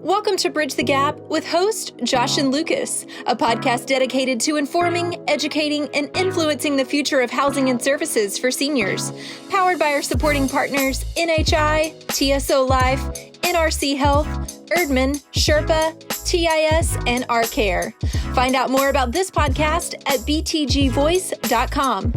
Welcome to Bridge the Gap with host Josh and Lucas, a podcast dedicated to informing, educating, and influencing the future of housing and services for seniors. Powered by our supporting partners, NHI, TSOLife, NRC Health, ERDMAN, Sherpa, TIS, and Rcare. Find out more about this podcast at btgvoice.com.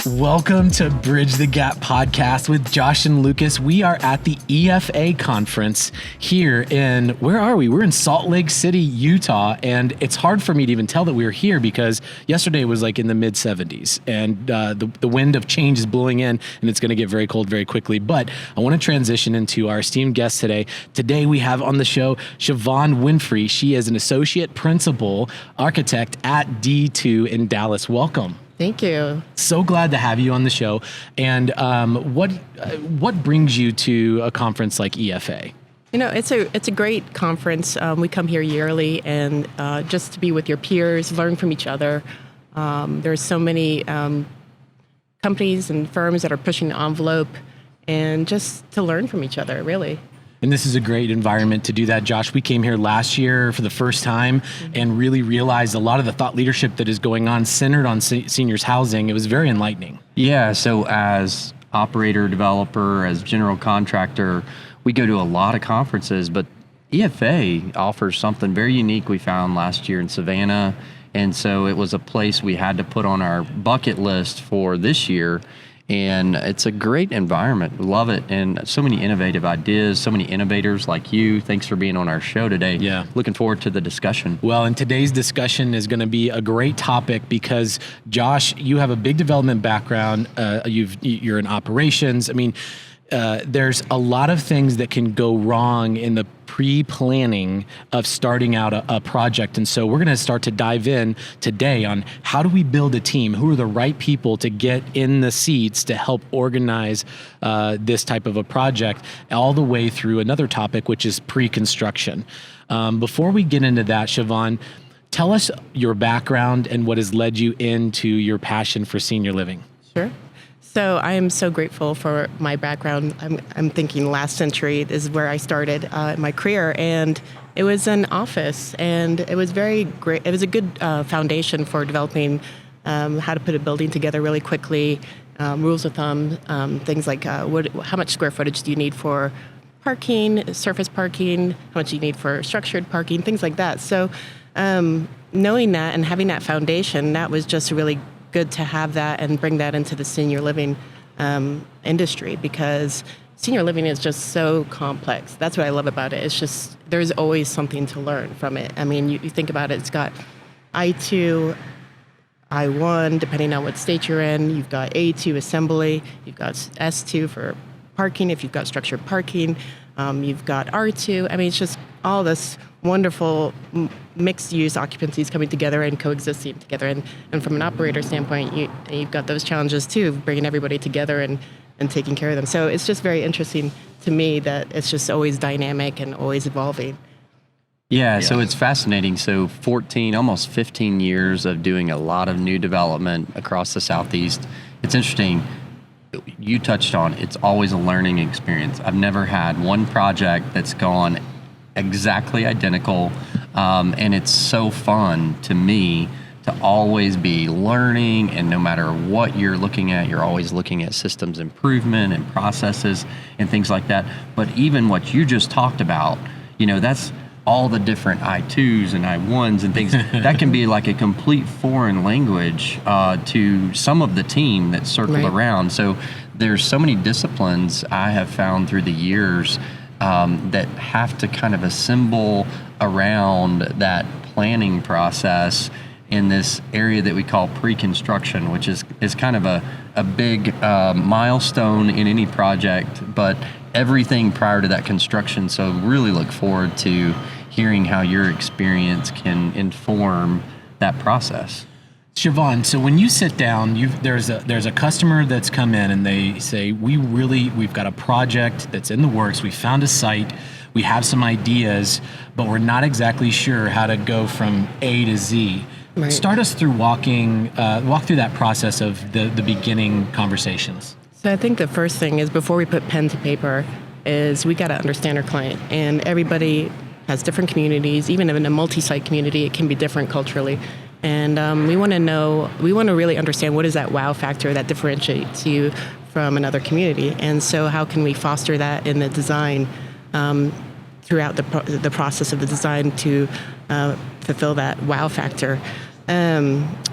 Welcome to Bridge the Gap podcast with Josh and Lucas. We are at the EFA conference here in, where are we? We're in Salt Lake City, Utah, and it's hard for me to even tell that we're here because yesterday was like in the mid 70s and the wind of change is blowing in and it's going to get very cold very quickly. But I want to transition into our esteemed guest today. Today we have on the show Siobhan Winfrey. She is an associate principal architect at D2 in Dallas. Welcome. Thank you. So glad to have you on the show. And what brings you to a conference like EFA? You know, it's a great conference. We come here yearly, and just to be with your peers, learn from each other. There's so many companies and firms that are pushing the envelope, and just to learn from each other, really. And this is a great environment to do that, Josh. We came here last year for the first time and really realized a lot of the thought leadership that is going on centered on seniors housing. It was very enlightening. Yeah, so as operator, developer, as general contractor, we go to a lot of conferences, but EFA offers something very unique we found last year in Savannah. And so it was a place we had to put on our bucket list for this year. And it's a great environment. Love it. And so many innovative ideas, so many innovators like you. Thanks for being on our show today. Yeah. Looking forward to the discussion. Well, and today's discussion is going to be a great topic because, Josh, you have a big development background. You're in operations. I mean, there's a lot of things that can go wrong in the pre-planning of starting out a project. And so we're going to start to dive in today on how do we build a team? Who are the right people to get in the seats to help organize this type of a project, all the way through another topic, which is pre-construction. Before we get into that, Siobhan, tell us your background and what has led you into your passion for senior living. Sure. So I am so grateful for my background. I'm thinking last century is where I started my career, and it was an office, and it was very great. It was a good foundation for developing how to put a building together really quickly, rules of thumb, things like how much square footage do you need for parking, surface parking, how much do you need for structured parking, things like that. So knowing that and having that foundation, that was just really good to have that and bring that into the senior living industry, because senior living is just so complex. That's what I love about it. It's just, there's always something to learn from it. I mean, you think about it, it's got I2, I1, depending on what state you're in. You've got A2 assembly. You've got S2 for parking if you've got structured parking. You've got R2. I mean, it's just all this wonderful mixed-use occupancies coming together and coexisting together. And from an operator standpoint, you've got those challenges too, bringing everybody together and taking care of them. So it's just very interesting to me that it's just always dynamic and always evolving. Yeah, so it's fascinating. So 14, almost 15 years of doing a lot of new development across the Southeast. It's interesting. You touched on, it's always a learning experience. I've never had one project that's gone exactly identical, and it's so fun to me to always be learning, and no matter what you're looking at, you're always looking at systems improvement and processes and things like that. But even what you just talked about, you know, that's all the different I2s and I1s and things. That can be like a complete foreign language to some of the team that circle around. So there's so many disciplines I have found through the years that have to kind of assemble around that planning process in this area that we call pre-construction, which is kind of a big milestone in any project, but everything prior to that construction. So really look forward to hearing how your experience can inform that process. Siobhan, so when you sit down, there's a customer that's come in and they say, we've got a project that's in the works. We found a site, we have some ideas, but we're not exactly sure how to go from A to Z. Right. Start us through walk through that process of the beginning conversations. So I think the first thing is, before we put pen to paper, is we got to understand our client. And everybody has different communities. Even in a multi-site community, it can be different culturally. And we want to really understand what is that wow factor that differentiates you from another community. And so how can we foster that in the design throughout the process of the design to fulfill that wow factor.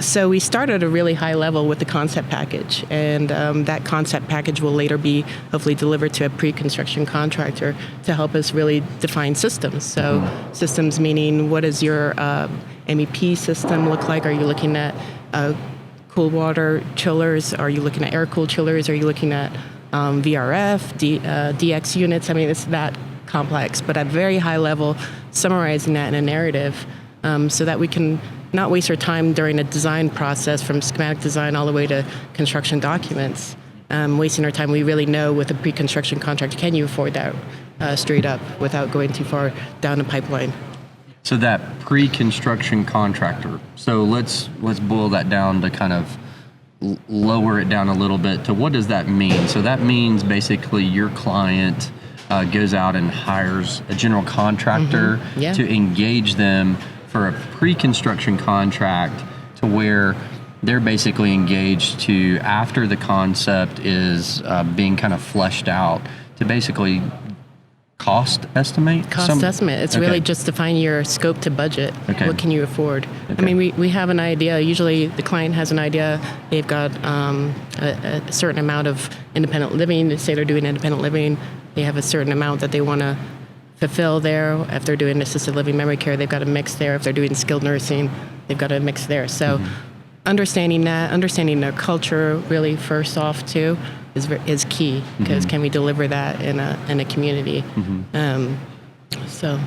So we start at a really high level with the concept package, and that concept package will later be hopefully delivered to a pre-construction contractor to help us really define systems. So systems meaning, what does your MEP system look like? Are you looking at cool water chillers? Are you looking at air-cooled chillers? Are you looking at VRF, DX units? I mean, it's that complex, but at a very high level, summarizing that in a narrative so that we can not waste our time during a design process from schematic design all the way to construction documents. Wasting our time, we really know with a pre-construction contract, can you afford that straight up without going too far down the pipeline? So that pre-construction contractor, so let's boil that down to kind of lower it down a little bit to what does that mean? So that means basically your client goes out and hires a general contractor to engage them for a pre-construction contract to where they're basically engaged to, after the concept is being kind of fleshed out, to basically cost estimate? It's really just defining your scope to budget. What can you afford? I mean, we have an idea. Usually the client has an idea. They've got a certain amount of independent living. They say they're doing independent living. They have a certain amount that they want to fulfill there. If they're doing assisted living memory care, they've got a mix there. If they're doing skilled nursing, they've got a mix there. So understanding their culture really first off too is key, because can we deliver that in a community? So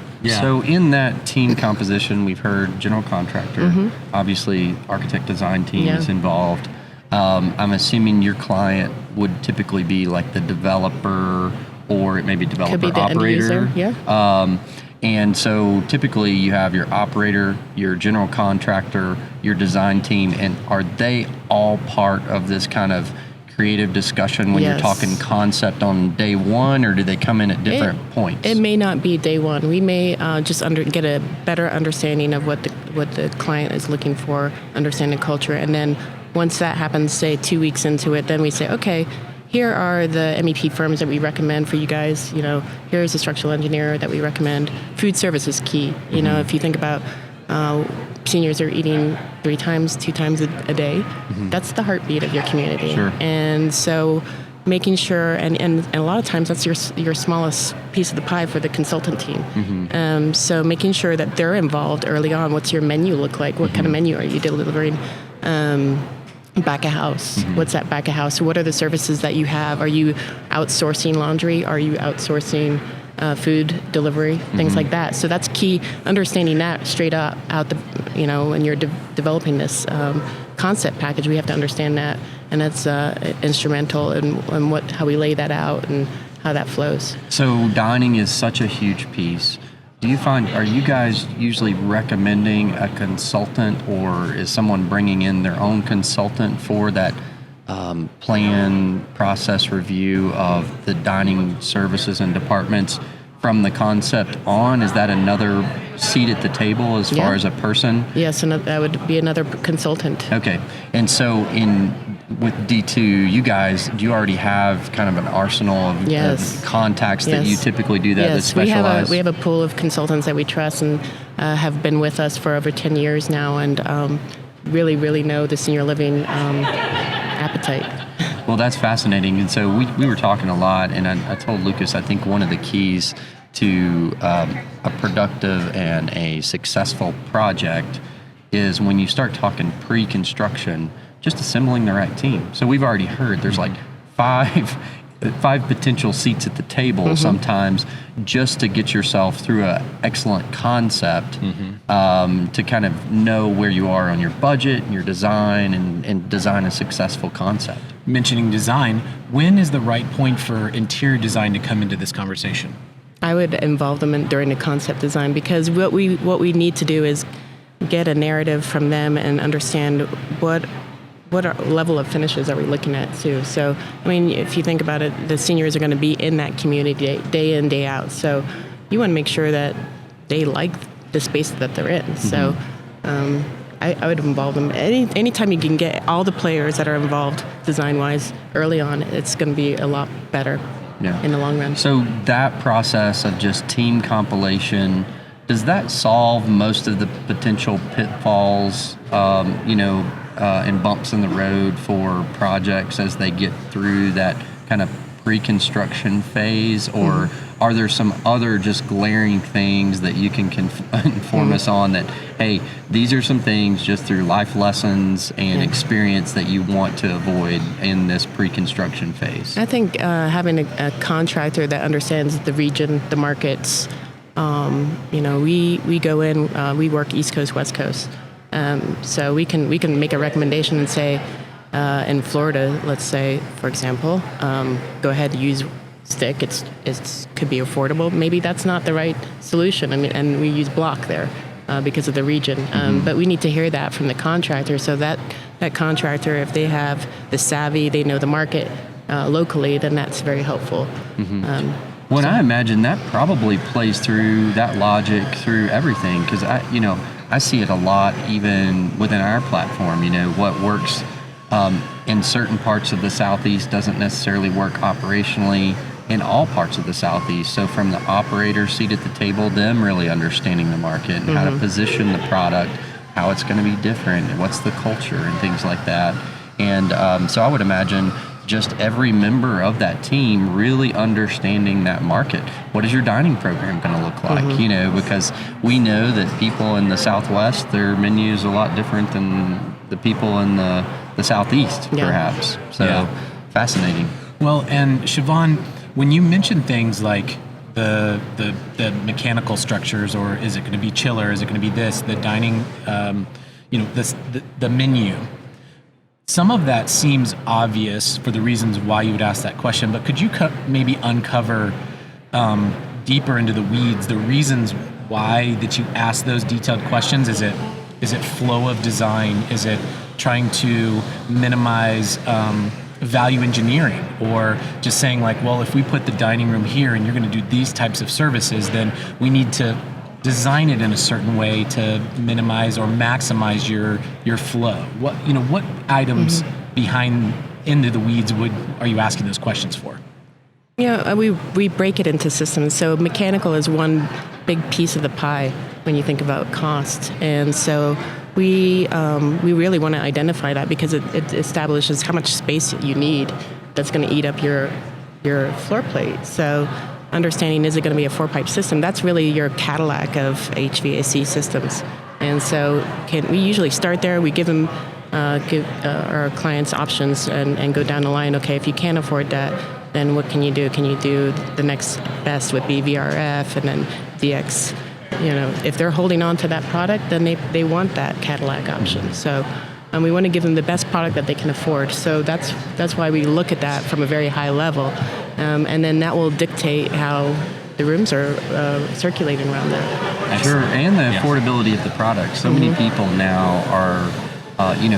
in that team composition, we've heard general contractor, obviously architect design team is involved. I'm assuming your client would typically be like the developer, or it may be developer could be the operator. End user, And so typically you have your operator, your general contractor, your design team, and are they all part of this kind of creative discussion when you're talking concept on day one, or do they come in at different points? It may not be day one. We may just get a better understanding of what the client is looking for, understanding culture, and then once that happens, say 2 weeks into it, then we say, okay, here are the MEP firms that we recommend for you guys. Here's a structural engineer that we recommend. Food service is key. If you think about seniors are eating 2 times a day, that's the heartbeat of your community. Sure. And so making sure, and a lot of times that's your smallest piece of the pie for the consultant team. So making sure that they're involved early on. What's your menu look like? What kind of menu are you delivering? Back of house. What's that back of house? What are the services that you have? Are you outsourcing laundry? Are you outsourcing food delivery? Things like that. So that's key. Understanding that straight out when you're developing this concept package, we have to understand that, and that's instrumental in how we lay that out and how that flows. So dining is such a huge piece. Are you guys usually recommending a consultant, or is someone bringing in their own consultant for that plan process review of the dining services and departments from the concept on? Is that another seat at the table as far as a person? Yes, and that would be another consultant. Okay. And so with D2, do you already have kind of an arsenal of contacts that you typically do that specialize? We have a pool of consultants that we trust and have been with us for over 10 years now, and really, really know the senior living appetite. Well, that's fascinating. And so we were talking a lot, and I told Lucas, I think one of the keys to a productive and a successful project is when you start talking pre-construction, just assembling the right team. So we've already heard there's like five potential seats at the table sometimes, just to get yourself through an excellent concept, to kind of know where you are on your budget and your design, and design a successful concept. Mentioning design, when is the right point for interior design to come into this conversation? I would involve them during the concept design, because what we need to do is get a narrative from them and understand what level of finishes are we looking at too. So, I mean, if you think about it, the seniors are going to be in that community day in, day out. So you want to make sure that they like the space that they're in. So I would involve them. Anytime you can get all the players that are involved design-wise early on, it's going to be a lot better in the long run. So that process of just team compilation, does that solve most of the potential pitfalls, and bumps in the road for projects as they get through that kind of pre-construction phase, or are there some other just glaring things that you can inform us on that, hey, these are some things just through life lessons and experience that you want to avoid in this pre-construction phase? I think having a contractor that understands the region, the markets. We go in, we work East Coast, West Coast. So we can make a recommendation and say, in Florida, let's say, for example, go ahead and use stick. It could be affordable. Maybe that's not the right solution. I mean, and we use block there because of the region. But we need to hear that from the contractor, so that contractor, if they have the savvy, they know the market locally, then that's very helpful. I imagine that probably plays through that logic through everything, because I see it a lot even within our platform. What works in certain parts of the Southeast doesn't necessarily work operationally in all parts of the Southeast. So from the operator seat at the table, them really understanding the market and how to position the product, how it's going to be different, and what's the culture and things like that. And so I would imagine just every member of that team really understanding that market. What is your dining program going to look like? Because we know that people in the Southwest, their menu is a lot different than the people in the Southeast, perhaps. So fascinating. Well, and Siobhan, when you mention things like the mechanical structures, or is it going to be chiller, is it going to be this, the dining, the menu, some of that seems obvious for the reasons why you would ask that question, but could you maybe uncover deeper into the weeds the reasons why that you ask those detailed questions? Is it flow of design? Is it trying to minimize value engineering, or just saying like, well, if we put the dining room here and you're going to do these types of services, then we need to design it in a certain way to minimize or maximize your flow? What items behind into the weeds are you asking those questions for? We break it into systems. So mechanical is one big piece of the pie when you think about cost, and so we really want to identify that, because it establishes how much space you need that's going to eat up your floor plate. So understanding, is it going to be a 4-pipe system? That's really your Cadillac of HVAC systems. And so we usually start there. We give our clients options and go down the line. Okay, if you can't afford that, then what can you do? Can you do the next best would be VRF and then DX? If they're holding on to that product, then they want that Cadillac option. So we want to give them the best product that they can afford. So that's why we look at that from a very high level. And then that will dictate how the rooms are circulating around that. Sure, and the affordability of the product. So many people now are,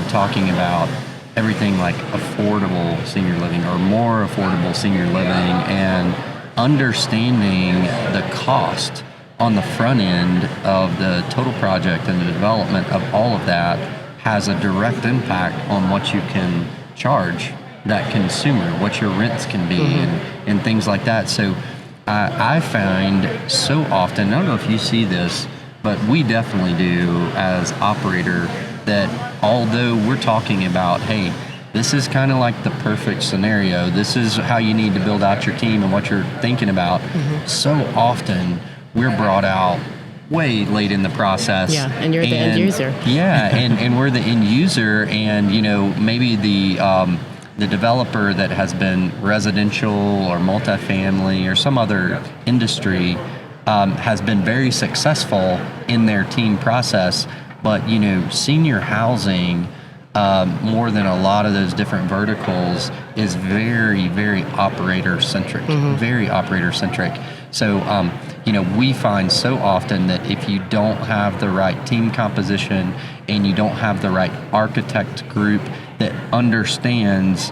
talking about everything like affordable senior living or more affordable senior living, and understanding the cost on the front end of the total project and the development of all of that has a direct impact on what you can charge that consumer, what your rents can be, and things like that. So I find so often, I don't know if you see this, but we definitely do as operator, that although we're talking about, hey, this is kind of like the perfect scenario, this is how you need to build out your team and what you're thinking about, so often we're brought out way late in the process. Yeah, and you're the end user. Yeah, and we're the end user, and maybe the developer that has been residential or multifamily or some other industry has been very successful in their team process, but senior housing, more than a lot of those different verticals, is very, very operator centric. Very operator centric. So we find so often that if you don't have the right team composition and you don't have the right architect group that understands,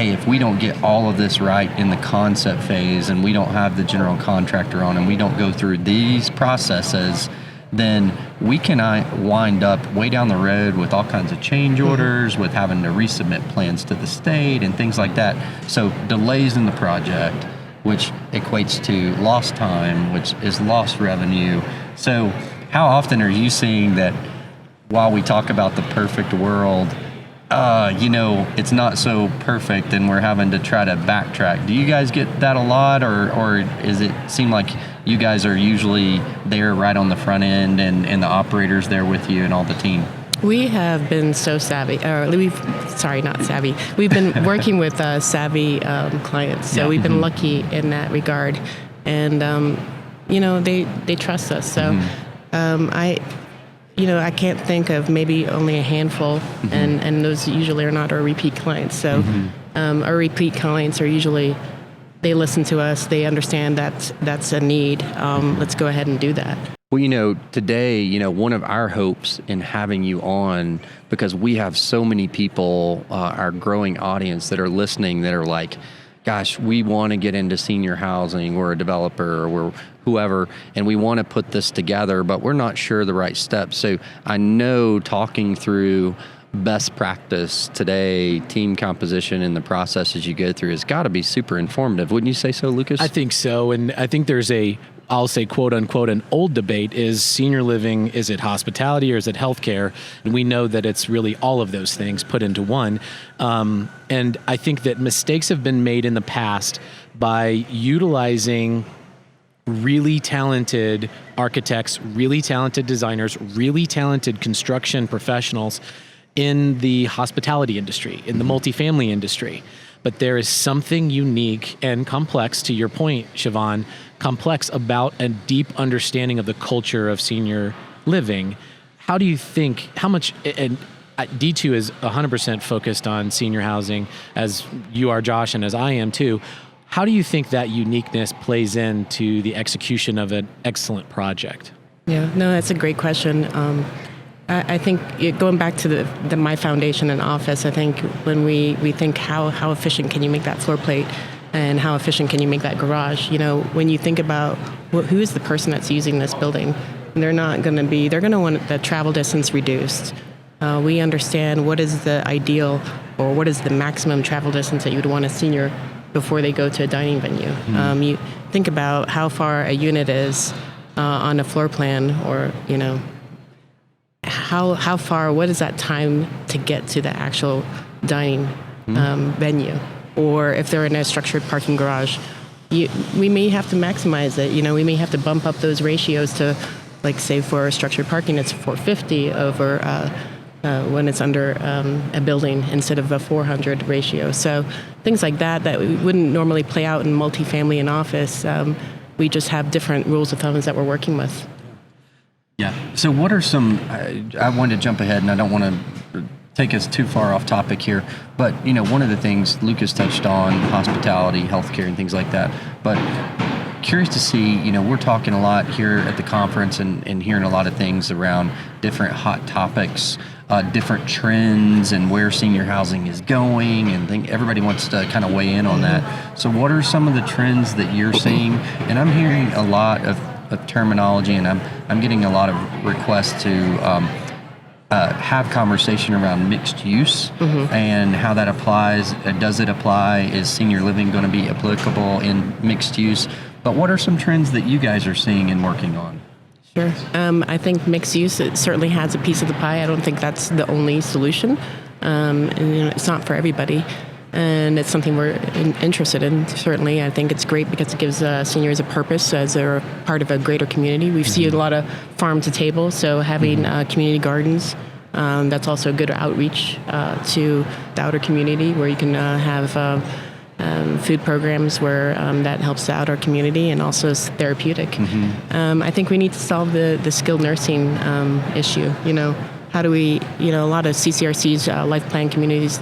hey, if we don't get all of this right in the concept phase and we don't have the general contractor on and we don't go through these processes, then we can wind up way down the road with all kinds of change orders, with having to resubmit plans to the state and things like that. So delays in the project, which equates to lost time, which is lost revenue. So how often are you seeing that while we talk about the perfect world, it's not so perfect and we're having to try to backtrack? Do you guys get that a lot, or is it seem like you guys are usually there right on the front end and the operators there with you and all the team? We have been so savvy, not savvy. We've been working with savvy clients, so we've been lucky in that regard. And, they trust us. So I can't think of maybe only a handful, and those usually are not our repeat clients. So our repeat clients are usually, they listen to us, they understand that's a need. Let's go ahead and do that. Well, today, one of our hopes in having you on, because we have so many people, our growing audience that are listening that are like, gosh, we want to get into senior housing. We're a developer or we're whoever, and we want to put this together, but we're not sure the right steps. So I know talking through best practice today, team composition, and the processes you go through has got to be super informative. Wouldn't you say so, Lucas? I think so. And I think there's I'll say, quote unquote, an old debate is senior living, is it hospitality or is it healthcare? And we know that it's really all of those things put into one. And I think that mistakes have been made in the past by utilizing really talented architects, really talented designers, really talented construction professionals in the hospitality industry, in the multifamily industry. But there is something unique and complex, to your point, Siobhan, complex about a deep understanding of the culture of senior living. How do you think, how much, and D2 is 100% focused on senior housing, as you are, Josh, and as I am too. How do you think that uniqueness plays into the execution of an excellent project? Yeah, no, that's a great question. I think going back to my foundation and office, I think when we think how efficient can you make that floor plate and how efficient can you make that garage, when you think about who is the person that's using this building, they're going to want the travel distance reduced. We understand what is the ideal or what is the maximum travel distance that you would want a senior before they go to a dining venue. You think about how far a unit is on a floor plan, or, how far, what is that time to get to the actual dining venue? Or if they're in a structured parking garage, we may have to maximize it. We may have to bump up those ratios to, like, say for structured parking, it's 450 over when it's under a building instead of a 400 ratio. So things like that wouldn't normally play out in multifamily and office. We just have different rules of thumb that we're working with. Yeah. So what are some, I wanted to jump ahead and I don't want to take us too far off topic here, but one of the things Lucas touched on, hospitality, healthcare, and things like that, but curious to see, we're talking a lot here at the conference and hearing a lot of things around different hot topics, different trends and where senior housing is going, and everybody wants to kind of weigh in on that. So what are some of the trends that you're seeing? And I'm hearing a lot of terminology, and I'm getting a lot of requests to have conversation around mixed use and how that applies. Does it apply? Is senior living going to be applicable in mixed use? But what are some trends that you guys are seeing and working on? Sure. I think mixed use, it certainly has a piece of the pie. I don't think that's the only solution. And it's not for everybody. And it's something we're interested in, certainly. I think it's great because it gives seniors a purpose as they're part of a greater community. We see a lot of farm to table, so having community gardens, that's also a good outreach to the outer community, where you can have food programs where that helps the outer community and also is therapeutic. I think we need to solve the skilled nursing issue. How do we, a lot of CCRC's life plan communities,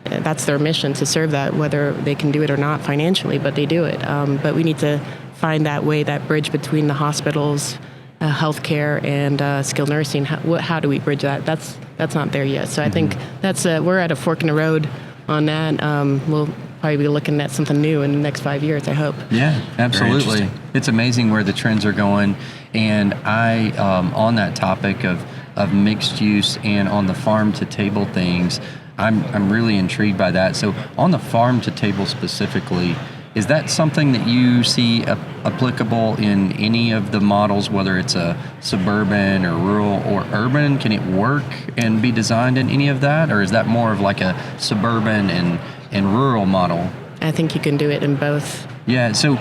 that's their mission, to serve that, whether they can do it or not financially, but they do it. But we need to find that way, that bridge between the hospitals, healthcare, and skilled nursing. How do we bridge that? That's not there yet. So I think we're at a fork in the road on that. We'll probably be looking at something new in the next 5 years, I hope. Yeah, absolutely. It's amazing where the trends are going. And I, on that topic of mixed use and on the farm to table things, I'm really intrigued by that. So on the farm to table specifically, is that something that you see applicable in any of the models, whether it's a suburban or rural or urban? Can it work and be designed in any of that? Or is that more of like a suburban and rural model? I think you can do it in both. Yeah, so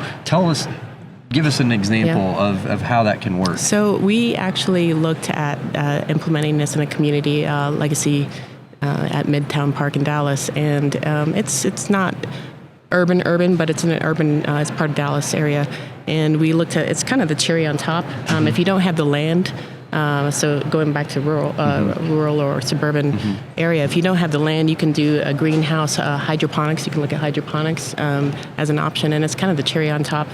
give us an example of how that can work. So we actually looked at implementing this in a community legacy at Midtown Park in Dallas, and it's not urban, but it's in an urban, it's part of Dallas area. And we looked at, it's kind of the cherry on top. If you don't have the land, so going back to rural or suburban area, if you don't have the land, you can do a greenhouse hydroponics. You can look at hydroponics as an option, and it's kind of the cherry on top.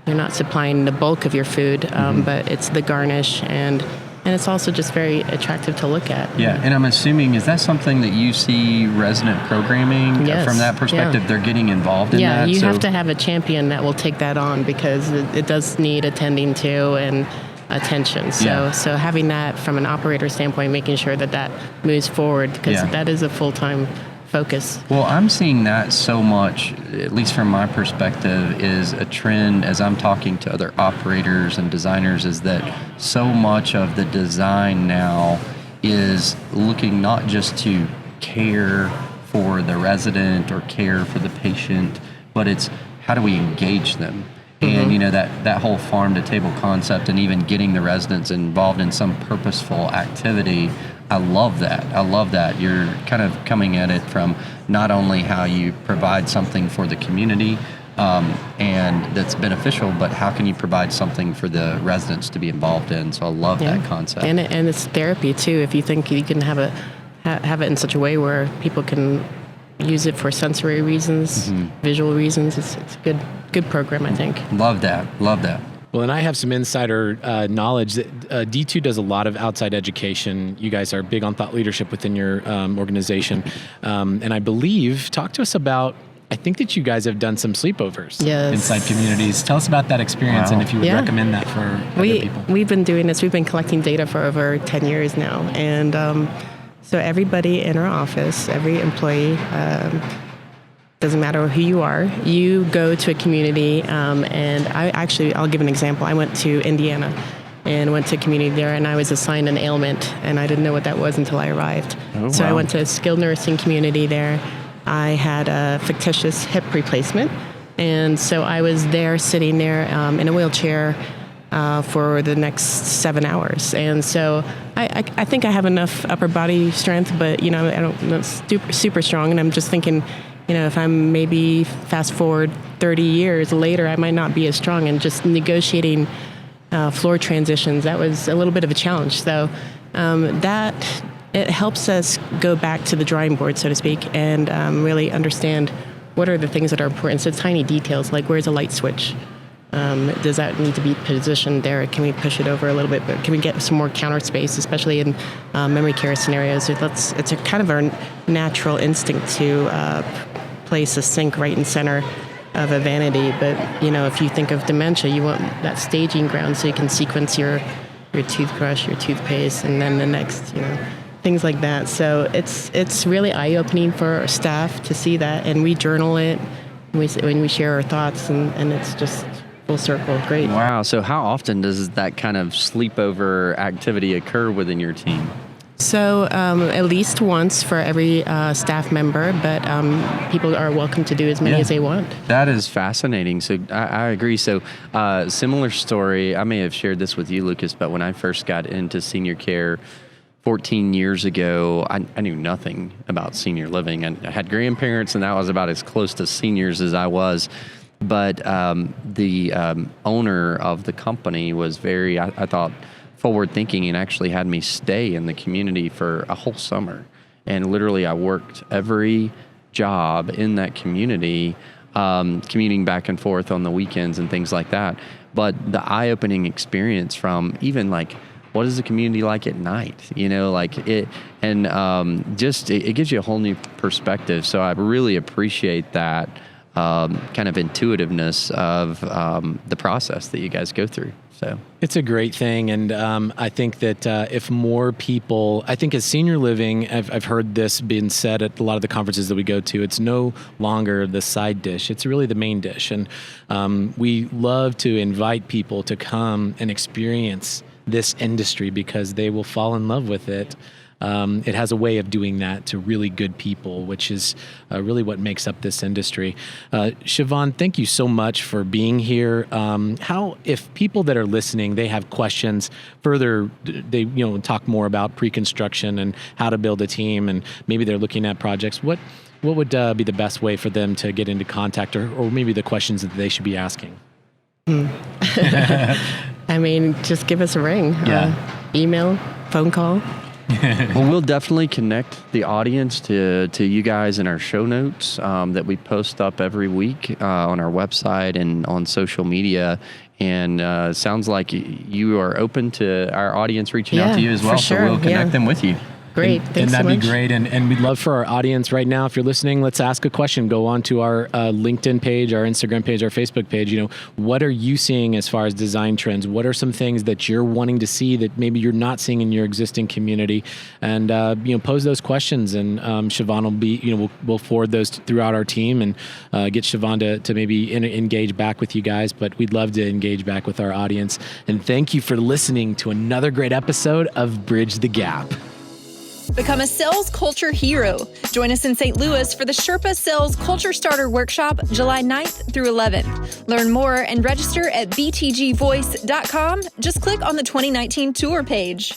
You're not supplying the bulk of your food, but it's the garnish, and it's also just very attractive to look at. Yeah, and I'm assuming, is that something that you see resident programming from that perspective? Yeah. They're getting involved in that? Yeah, you have to have a champion that will take that on, because it does need attending to and attention. So having that from an operator standpoint, making sure that moves forward, because that is a full-time focus. Well, I'm seeing that so much, at least from my perspective, is a trend as I'm talking to other operators and designers, is that so much of the design now is looking not just to care for the resident or care for the patient, but it's how do we engage them? And that whole farm to table concept, and even getting the residents involved in some purposeful activity, I love that. You're kind of coming at it from not only how you provide something for the community and that's beneficial, but how can you provide something for the residents to be involved in? So I love that concept. And it's therapy too. If you think you can have it in such a way where people can use it for sensory reasons, visual reasons, it's a good program, I think. Love that. Well, and I have some insider knowledge that D2 does a lot of outside education. You guys are big on thought leadership within your organization. And I believe, talk to us about, I think that you guys have done some sleepovers inside communities. Tell us about that experience and if you would recommend that for other people. We've been doing this. We've been collecting data for over 10 years now. And so everybody in our office, every employee, doesn't matter who you are, you go to a community, and I'll give an example. I went to Indiana and went to a community there, and I was assigned an ailment, and I didn't know what that was until I arrived. So I went to a skilled nursing community there. I had a fictitious hip replacement, and so I was there sitting there in a wheelchair for the next 7 hours. And so I think I have enough upper body strength, but I'm not super strong, and I'm just thinking, if I'm maybe fast forward 30 years later, I might not be as strong. And just negotiating floor transitions, that was a little bit of a challenge. So it helps us go back to the drawing board, so to speak, and really understand what are the things that are important. So tiny details, like where's a light switch? Does that need to be positioned there? Can we push it over a little bit? But can we get some more counter space, especially in memory care scenarios? It's a kind of our natural instinct to place a sink right in center of a vanity. But if you think of dementia, you want that staging ground so you can sequence your toothbrush, your toothpaste, and then the next, things like that. So it's really eye-opening for our staff to see that, and we journal it when we share our thoughts, and it's just full circle. Great. Wow. So how often does that kind of sleepover activity occur within your team? So at least once for every staff member, but people are welcome to do as many as they want. That is fascinating. So I agree. So similar story, I may have shared this with you, Lucas, but when I first got into senior care 14 years ago, I knew nothing about senior living. I had grandparents, and that was about as close to seniors as I was. But the owner of the company was very, I thought, forward thinking, and actually had me stay in the community for a whole summer. And literally I worked every job in that community, commuting back and forth on the weekends and things like that. But the eye-opening experience from even like what is the community like at night? Like it, and it gives you a whole new perspective. So I really appreciate that kind of intuitiveness of the process that you guys go through. So it's a great thing. And I think that if more people, I think as senior living, I've heard this being said at a lot of the conferences that we go to, it's no longer the side dish. It's really the main dish. And we love to invite people to come and experience this industry because they will fall in love with it. It has a way of doing that to really good people, which is really what makes up this industry. Siobhan, thank you so much for being here. If people that are listening, they have questions further, they talk more about pre-construction and how to build a team, and maybe they're looking at projects. What would be the best way for them to get into contact, or maybe the questions that they should be asking? I mean, just give us a ring. Email, phone call. Well, we'll definitely connect the audience to you guys in our show notes that we post up every week on our website and on social media. And sounds like you are open to our audience reaching out to you as well. Sure. So we'll connect them with you. Great. Thanks and that'd so much. be great. And we'd love for our audience right now, if you're listening, let's ask a question. Go on to our LinkedIn page, our Instagram page, our Facebook page. What are you seeing as far as design trends? What are some things that you're wanting to see that maybe you're not seeing in your existing community? And, pose those questions, and Siobhan will be, we'll forward those throughout our team and get Siobhan to maybe engage back with you guys. But we'd love to engage back with our audience. And thank you for listening to another great episode of Bridge the Gap. Become a sales culture hero. Join us in St. Louis for the Sherpa Sales Culture Starter Workshop, July 9th through 11th. Learn more and register at btgvoice.com. Just click on the 2019 tour page.